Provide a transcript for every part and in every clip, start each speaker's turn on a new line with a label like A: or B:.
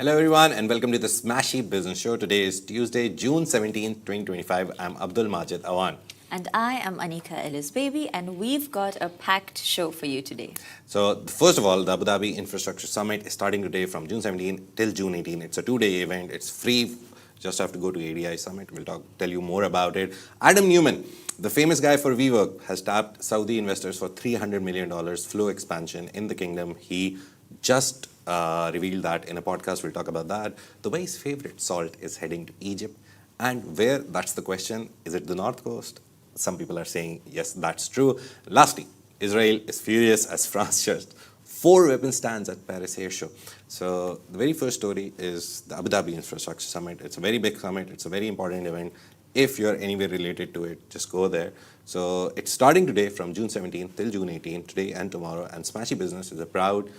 A: Hello everyone and welcome to the Smashi Business Show. Today is Tuesday, June 17th, 2025. I'm Abdul Majid Awan.
B: And I am Anika Ellis Baby, and we've got a packed show for you today.
A: So, first of all, the Abu Dhabi Infrastructure Summit is starting today from June 17th till June 18th. It's a two-day event. It's free. Just have to go to ADI Summit. We'll tell you more about it. Adam Neumann, the famous guy for WeWork, has tapped Saudi investors for $300 million flow expansion in the kingdom. He just revealed that in a podcast. We'll talk about that. Dubai's favorite salt is heading to Egypt. And where? That's the question. Is it the North Coast? Some people are saying, yes, that's true. Lastly, Israel is furious as France just 4 weapon stands at Paris Airshow. So the very first story is the Abu Dhabi Infrastructure Summit. It's a very big summit. It's a very important event. If you're anywhere related to it, just go there. So it's starting today from June 17th till June 18th, today and tomorrow. And Smashi Business is a proud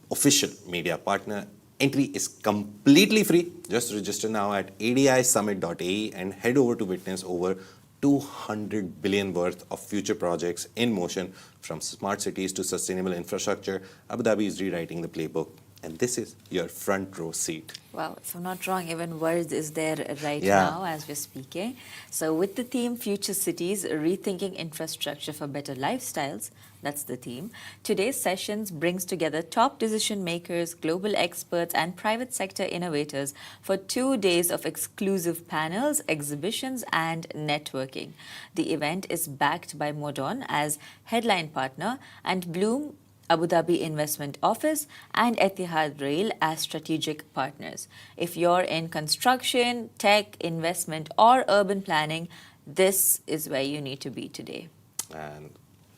A: official media partner. Entry is completely free. Just register now at adisummit.ae and head over to witness over 200 billion worth of future projects in motion, from smart cities to sustainable infrastructure. Abu Dhabi is rewriting the playbook, and this is your front row seat.
B: Wow, if I'm not wrong, even words is there right
A: Yeah.
B: now as we're speaking. So with the theme Future Cities, Rethinking Infrastructure for Better Lifestyles, that's the theme. Today's sessions brings together top decision makers, global experts, and private sector innovators for 2 days of exclusive panels, exhibitions, and networking. The event is backed by Modon as headline partner and Bloom Abu Dhabi Investment Office, and Etihad Rail as strategic partners. If you're in construction, tech, investment, or urban planning, this is where you need to be today.
A: And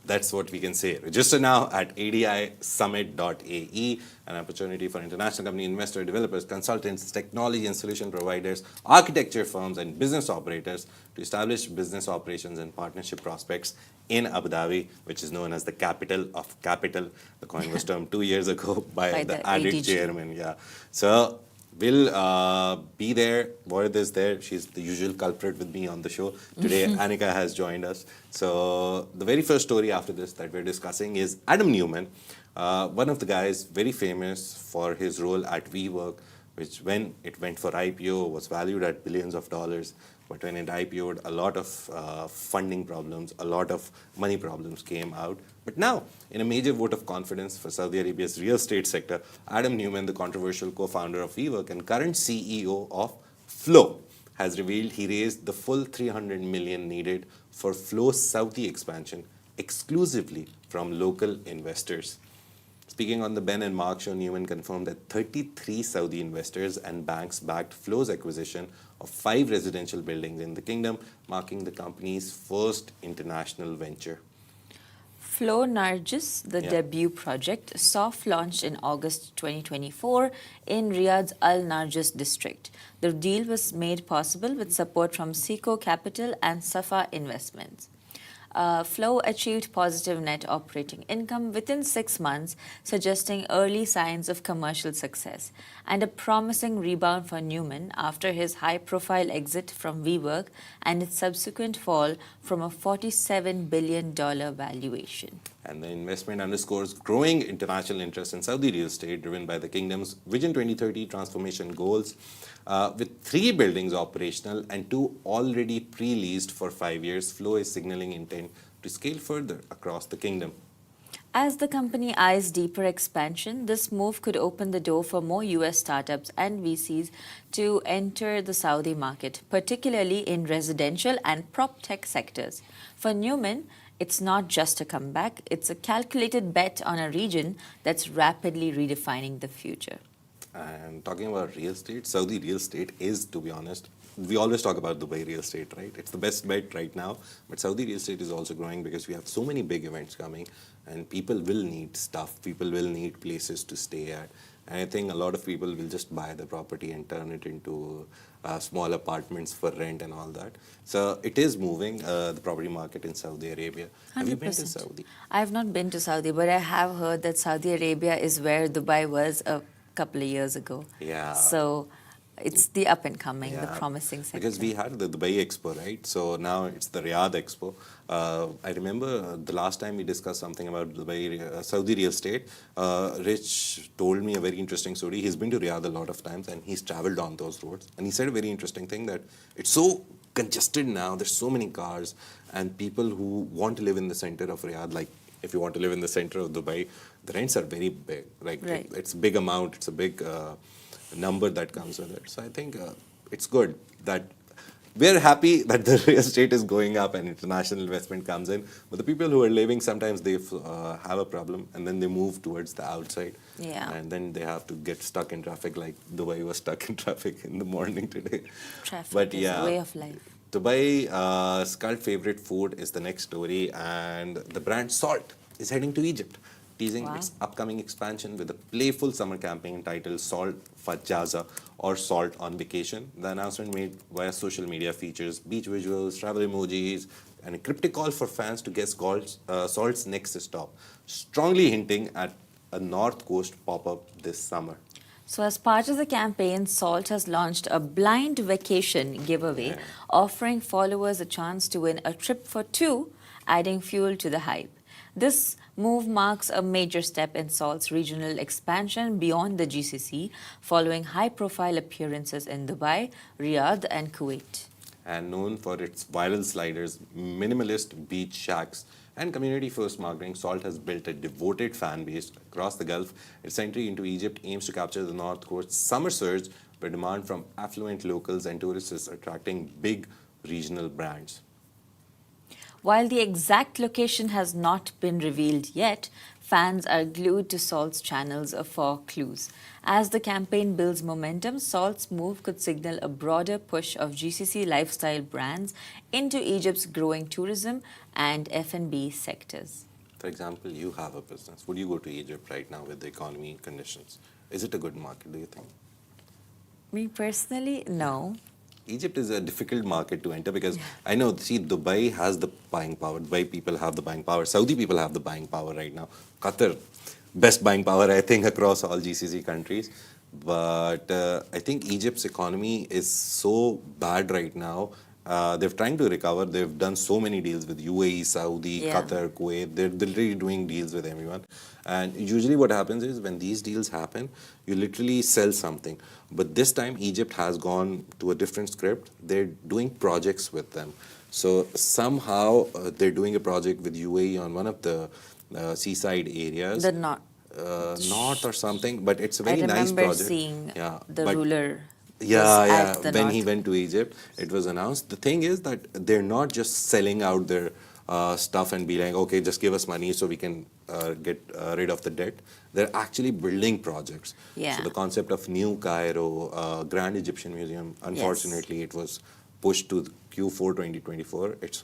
A: that's what we can say. Register now at adisummit.ae, an opportunity for international company investor, developers, consultants, technology and solution providers, architecture firms, and business operators to establish business operations and partnership prospects in Abu Dhabi, which is known as the capital of capital. The coin was termed 2 years ago by the added
B: ADG.
A: chairman. Yeah. So we'll be there. Warith is there. She's the usual culprit with me on the show. Today, Anika has joined us. So the very first story after this that we're discussing is Adam Neumann, one of the guys very famous for his role at WeWork, which when it went for IPO was valued at billions of dollars. But when it IPO'd, a lot of funding problems, a lot of money problems came out. But now, in a major vote of confidence for Saudi Arabia's real estate sector, Adam Neumann, the controversial co-founder of WeWork and current CEO of Flow, has revealed he raised the full $300 million needed for Flow's Saudi expansion exclusively from local investors. Speaking on the Ben and Mark show, Neumann confirmed that 33 Saudi investors and banks backed Flow's acquisition of 5 residential buildings in the kingdom, marking the company's first international venture.
B: Flow Nargis, the debut project, soft launched in August 2024 in Riyadh's Al Nargis district. The deal was made possible with support from Seco Capital and Safa Investments. Flow achieved positive net operating income within 6 months, suggesting early signs of commercial success, and a promising rebound for Neumann after his high-profile exit from WeWork and its subsequent fall from a $47 billion valuation.
A: And the investment underscores growing international interest in Saudi real estate, driven by the kingdom's Vision 2030 transformation goals. With 3 buildings operational and 2 already pre-leased for 5 years, Flow is signaling intent to scale further across the kingdom.
B: As the company eyes deeper expansion, this move could open the door for more US startups and VCs to enter the Saudi market, particularly in residential and prop tech sectors. For Neumann, it's not just a comeback, it's a calculated bet on a region that's rapidly redefining the future.
A: And talking about real estate, Saudi real estate is, to be honest, we always talk about Dubai real estate, right? It's the best bet right now. But Saudi real estate is also growing because we have so many big events coming and people will need stuff. People will need places to stay at. And I think a lot of people will just buy the property and turn it into small apartments for rent and all that. So it is moving, the property market in Saudi Arabia.
B: 100%.
A: Have you been to Saudi?
B: I have not been to Saudi, but I have heard that Saudi Arabia is where Dubai was a couple of years ago.
A: Yeah.
B: So It's the up and coming, the
A: Yeah,
B: promising sector.
A: because we had the Dubai Expo, right? So now it's the Riyadh Expo. I remember the last time we discussed something about Dubai, Saudi real estate. Rich told me a very interesting story. He's been to Riyadh a lot of times and he's traveled on those roads. And he said a very interesting thing that it's so congested now. There's so many cars and people who want to live in the center of Riyadh, like if you want to live in the center of Dubai, the rents are very big. Like
B: Right.
A: it's a big amount. It's a big number that comes with it. So I think it's good that we're happy that the real estate is going up and international investment comes in. But the people who are living, sometimes they have a problem and then they move towards the outside.
B: Yeah.
A: And then they have to get stuck in traffic like Dubai was stuck in traffic in the morning today.
B: Traffic
A: But
B: is
A: yeah,
B: a way of life.
A: Dubai's cult favorite food is the next story, and the brand Salt is heading to Egypt, teasing
B: Wow.
A: its upcoming expansion with a playful summer campaign titled Salt Fajaza or Salt on Vacation. The announcement made via social media features beach visuals, travel emojis, and a cryptic call for fans to guess Salt's next stop, strongly hinting at a North Coast pop-up this summer.
B: So, as part of the campaign, Salt has launched a blind vacation giveaway,
A: Yeah.
B: offering followers a chance to win a trip for two, adding fuel to the hype. This move marks a major step in Salt's regional expansion beyond the GCC, following high profile appearances in Dubai, Riyadh, and Kuwait.
A: And known for its viral sliders, minimalist beach shacks, and community-first marketing, Salt has built a devoted fan base across the Gulf. Its entry into Egypt aims to capture the North Coast's summer surge, where demand from affluent locals and tourists is attracting big regional brands.
B: While the exact location has not been revealed yet, fans are glued to Salt's channels for clues. As the campaign builds momentum, Salt's move could signal a broader push of GCC lifestyle brands into Egypt's growing tourism and F&B sectors.
A: For example, you have a business. Would you go to Egypt right now with the economy conditions? Is it a good market, do you think?
B: Me personally, no.
A: Egypt is a difficult market to enter because I know, see, Dubai has the buying power. Dubai people have the buying power. Saudi people have the buying power right now. Qatar, best buying power, I think, across all GCC countries. But I think Egypt's economy is so bad right now. They're trying to recover. They've done so many deals with UAE, Saudi,
B: Yeah.
A: Qatar, Kuwait. They're literally doing deals with everyone. And usually what happens is when these deals happen, you literally sell something. But this time Egypt has gone to a different script. They're doing projects with them. So somehow they're doing a project with UAE on one of the seaside areas.
B: The not.
A: Not or something, but it's a
B: I
A: very nice
B: remember
A: project.
B: seeing
A: Yeah,
B: the
A: but-
B: ruler.
A: yeah,
B: was
A: yeah.
B: at the
A: When he
B: north.
A: went to Egypt, it was announced. The thing is that they're not just selling out their stuff and be like, okay, just give us money so we can get rid of the debt. They're actually building projects.
B: Yeah.
A: So the concept of New Cairo, Grand Egyptian Museum, unfortunately, it was pushed to Q4 2024. It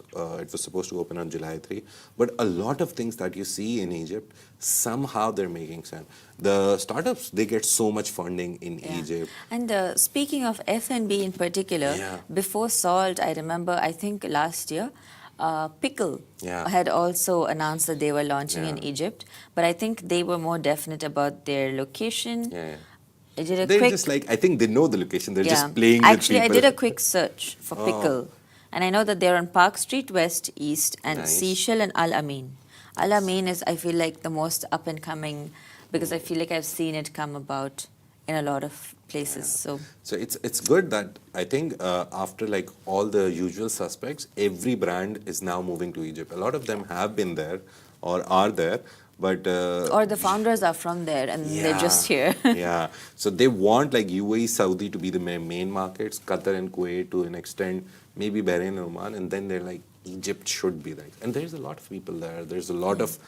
A: was supposed to open on July 3. But a lot of things that you see in Egypt, somehow they're making sense. The startups, they get so much funding in
B: Yeah.
A: Egypt.
B: And speaking of F&B in particular,
A: Yeah.
B: before Salt, I remember, I think last year, Pickle
A: Yeah.
B: had also announced that they were launching in
A: Yeah.
B: Egypt, but I think they were more definite about their location.
A: Yeah, yeah.
B: I did a
A: They're
B: quick,
A: just like, I think they know the location. They're
B: yeah.
A: just playing
B: Actually,
A: with
B: I
A: people.
B: did a quick search for
A: Oh.
B: Pickle, and I know that they're on Park Street West, East, and
A: Nice.
B: Seychelles and Al Amin. Al Amin is, I feel like, the most up and coming because I feel like I've seen it come about in a lot of places. So
A: So it's good that I think after like all the usual suspects, every brand is now moving to Egypt. A lot of them have been there or are there, but
B: or the founders are from there and they're just here.
A: yeah. So they want like UAE, Saudi to be the main markets, Qatar and Kuwait to an extent, maybe Bahrain and Oman, and then they're like Egypt should be there. And there's a lot of people there. There's a lot of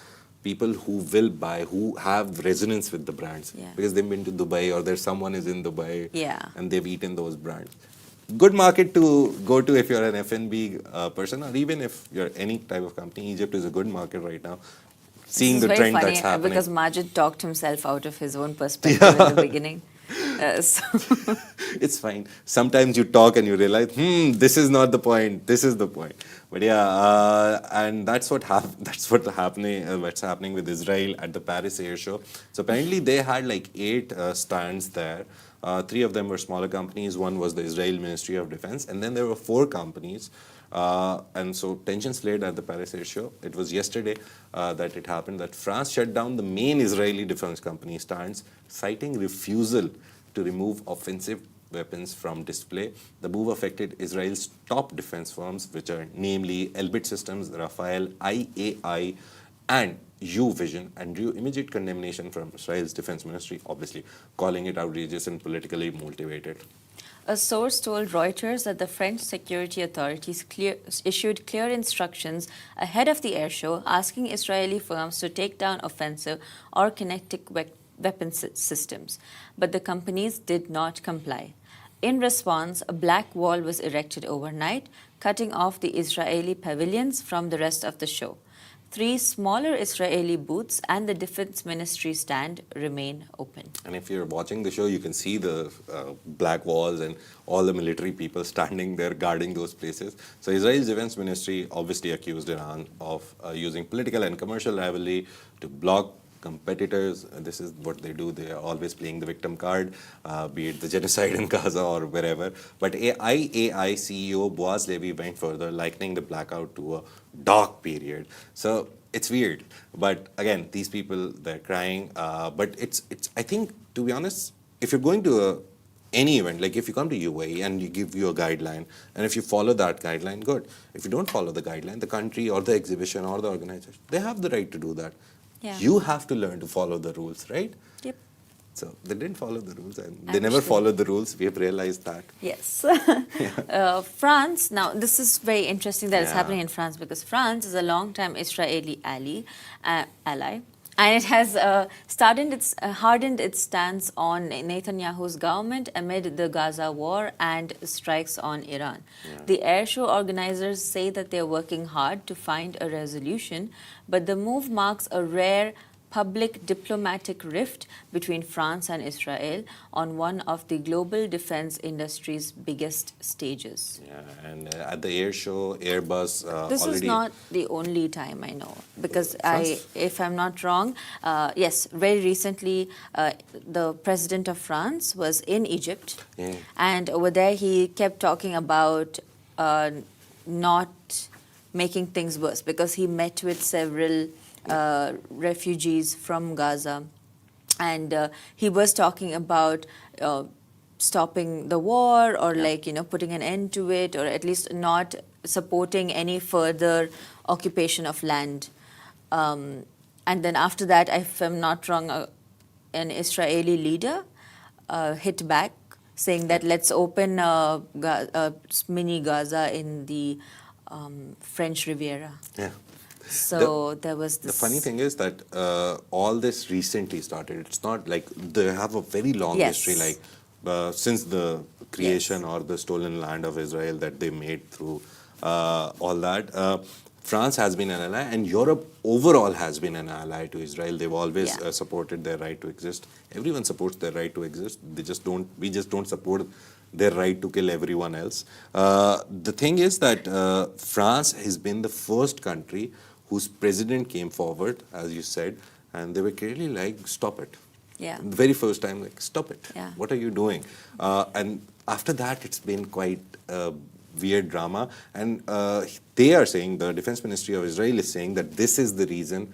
A: people who will buy, who have resonance with the brands
B: Yeah.
A: because they've been to Dubai or there's someone is in Dubai
B: Yeah.
A: and they've eaten those brands. Good market to go to if you're an F&B person or even if you're any type of company. Egypt is a good market right now. Seeing
B: This
A: the
B: is very
A: trend
B: funny
A: that's happening.
B: because Majid talked himself out of his own perspective in the beginning. So
A: It's fine. Sometimes you talk and you realize, this is not the point. This is the point. But yeah, and that's what what's happening with Israel at the Paris Airshow. So apparently they had like 8 stands there, Three of them were smaller companies. One was the Israel Ministry of Defense. And then there were four companies. And so tensions flared at the Paris Airshow. It was yesterday that it happened that France shut down the main Israeli defense company, Stans, citing refusal to remove offensive weapons from display. The move affected Israel's top defense firms, which are namely Elbit Systems, Rafael, IAI, and U-Vision, and drew immediate condemnation from Israel's defense ministry, obviously calling it outrageous and politically motivated.
B: A source told Reuters that the French security authorities issued clear instructions ahead of the airshow asking Israeli firms to take down offensive or kinetic weapon systems, but the companies did not comply. In response, a black wall was erected overnight, cutting off the Israeli pavilions from the rest of the show. 3 smaller Israeli booths and the defense ministry stand remain open.
A: And if you're watching the show, you can see the black walls and all the military people standing there guarding those places. So Israel's defense ministry obviously accused Iran of using political and commercial rivalry to block competitors. This is what they do. They are always playing the victim card, be it the genocide in Gaza or wherever. But IAI CEO Boaz Levy went further, likening the blackout to a dark period. So it's weird. But again, these people, they're crying. But it's. I think, to be honest, if you're going to any event, like if you come to UAE and you give you a guideline, and if you follow that guideline, good. If you don't follow the guideline, the country or the exhibition or the organization, they have the right to do that.
B: Yeah.
A: You have to learn to follow the rules, right?
B: Yep.
A: So they didn't follow the rules, and they never followed the rules. We have realized that.
B: Yes. France, now this is very interesting that it's happening in France because France is a long-time Israeli ally, and it has hardened its stance on Netanyahu's government amid the Gaza war and strikes on Iran.
A: Yeah.
B: The airshow organizers say that they're working hard to find a resolution, but the move marks a rare public diplomatic rift between France and Israel on one of the global defense industry's biggest stages.
A: Yeah, and at the air show, Airbus
B: This
A: already...
B: is not the only time I know, because
A: France?
B: if I'm not wrong, yes, very recently the president of France was in Egypt,
A: Yeah.
B: and over there he kept talking about not making things worse because he met with several refugees from Gaza, and he was talking about stopping the war or putting an end to it, or at least not supporting any further occupation of land. And then after that, if I'm not wrong, an Israeli leader hit back saying that let's open a mini Gaza in the French Riviera.
A: Yeah.
B: So there was this...
A: The funny thing is that all this recently started. It's not like they have a very long history, like since the creation or the stolen land of Israel that they made through all that. France has been an ally, and Europe overall has been an ally to Israel. They've always supported their right to exist. Everyone supports their right to exist. We just don't support their right to kill everyone else. The thing is that France has been the first country whose president came forward, as you said, and they were clearly like, stop it.
B: Yeah.
A: The very first time, like, stop it.
B: Yeah.
A: What are you doing? And after that, it's been quite weird drama. And they are saying, the Defense Ministry of Israel is saying that this is the reason,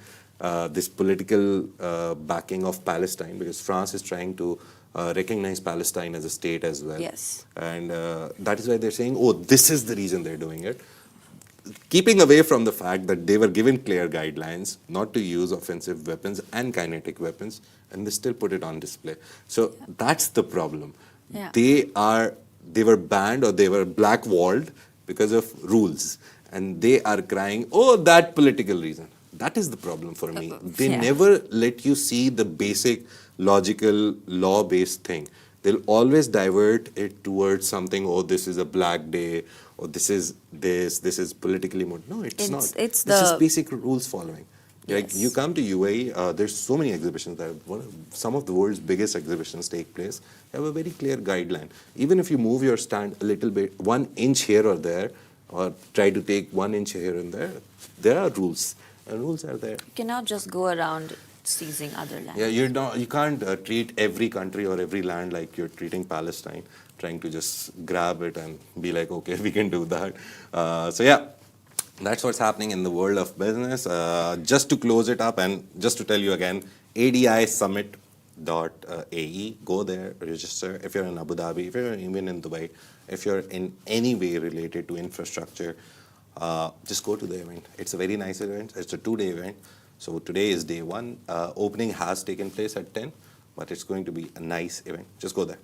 A: this political backing of Palestine, because France is trying to recognize Palestine as a state as well.
B: Yes.
A: And that is why they're saying, oh, this is the reason they're doing it. Keeping away from the fact that they were given clear guidelines not to use offensive weapons and kinetic weapons, and they still put it on display. So that's the problem.
B: Yeah.
A: They were banned, or they were black-walled because of rules. And they are crying, oh, that political reason. That is the problem for me. They never let you see the basic, logical, law-based thing. They'll always divert it towards something, oh, this is a black day, or this is politically motivated. No, it's not. This is basic rules following. Like, you come to UAE, there's so many exhibitions there. Some of the world's biggest exhibitions take place. You have a very clear guideline. Even if you move your stand a little bit, 1 inch here or there, or try to take 1 inch here and there are rules. And rules are there.
B: You cannot just go around seizing other land.
A: Yeah, you can't treat every country or every land like you're treating Palestine, trying to just grab it and be like, okay, we can do that. So yeah, that's what's happening in the world of business. Just to close it up and just to tell you again, adisummit.ae, go there, register. If you're in Abu Dhabi, if you're even in Dubai, if you're in any way related to infrastructure, just go to the event. It's a very nice event. It's a 2-day event. So today is day one. Opening has taken place at 10, but it's going to be a nice event. Just go there.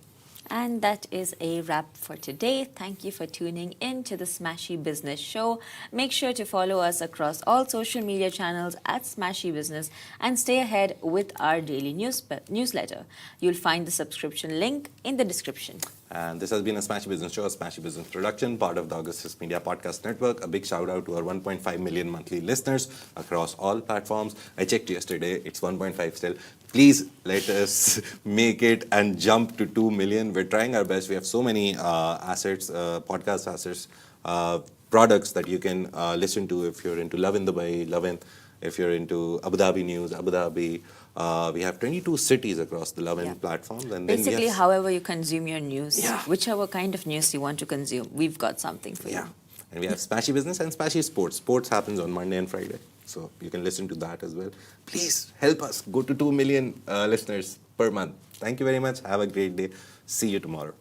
B: And that is a wrap for today. Thank you for tuning in to the Smashi Business Show. Make sure to follow us across all social media channels at Smashi Business and stay ahead with our daily newsletter. You'll find the subscription link in the description.
A: And this has been a Smashi Business Show, a Smashi Business production, part of the Augustus Media Podcast Network. A big shout out to our 1.5 million monthly listeners across all platforms. I checked yesterday, it's 1.5 still. Please let us make it and jump to 2 million. We're trying our best. We have so many assets, podcast assets, products that you can listen to if you're into Love in Dubai, if you're into Abu Dhabi News, Abu Dhabi. We have 22 cities across the Lovin platforms. And
B: basically,
A: then
B: however you consume your news, whichever kind of news you want to consume, we've got something for you.
A: And we have Smashi Business and Smashi Sports. Sports happens on Monday and Friday, so you can listen to that as well. Please help us go to 2 million listeners per month. Thank you very much. Have a great day. See you tomorrow.